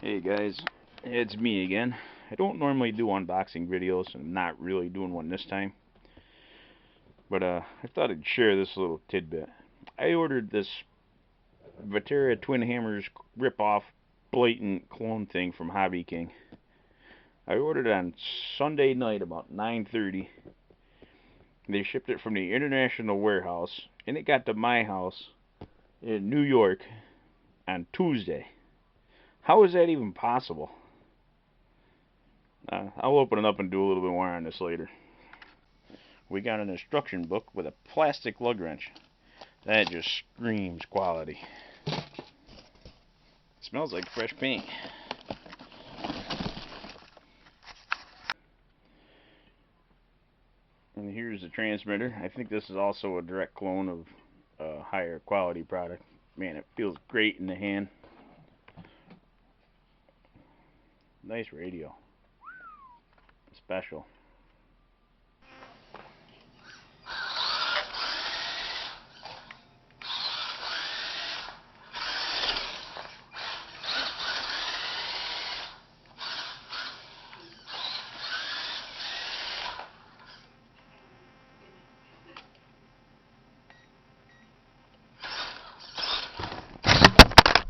Hey guys, it's me again. I don't normally do unboxing videos, and I'm not really doing one this time. But I thought I'd share this little tidbit. I ordered this Vateria Twin Hammers rip-off blatant clone thing from HobbyKing. I ordered it on Sunday night about 9:30. They shipped it from the international warehouse, and it got to my house in New York on Tuesday. How is that even possible? I'll open it up and do a little bit more on this later. We got an instruction book with a plastic lug wrench. That just screams quality. Smells like fresh paint. And here's the transmitter. I think this is also a direct clone of a higher quality product. Man, it feels great in the hand. Nice radio. Special.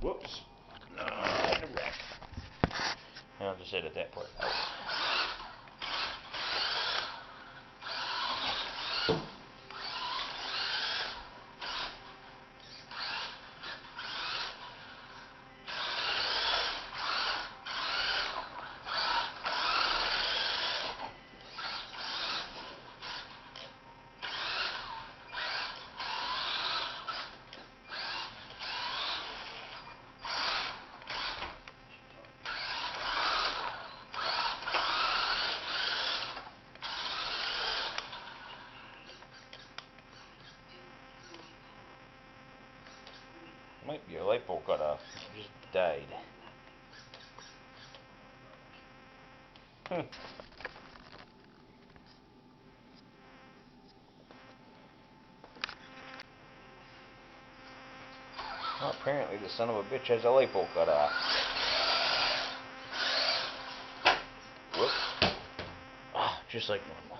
Whoops. I'll just edit that part out. Might be a Lipo Cutoff. Just died. Well, apparently the son of a bitch has a Lipo Cutoff. Whoop. Ah, just like normal.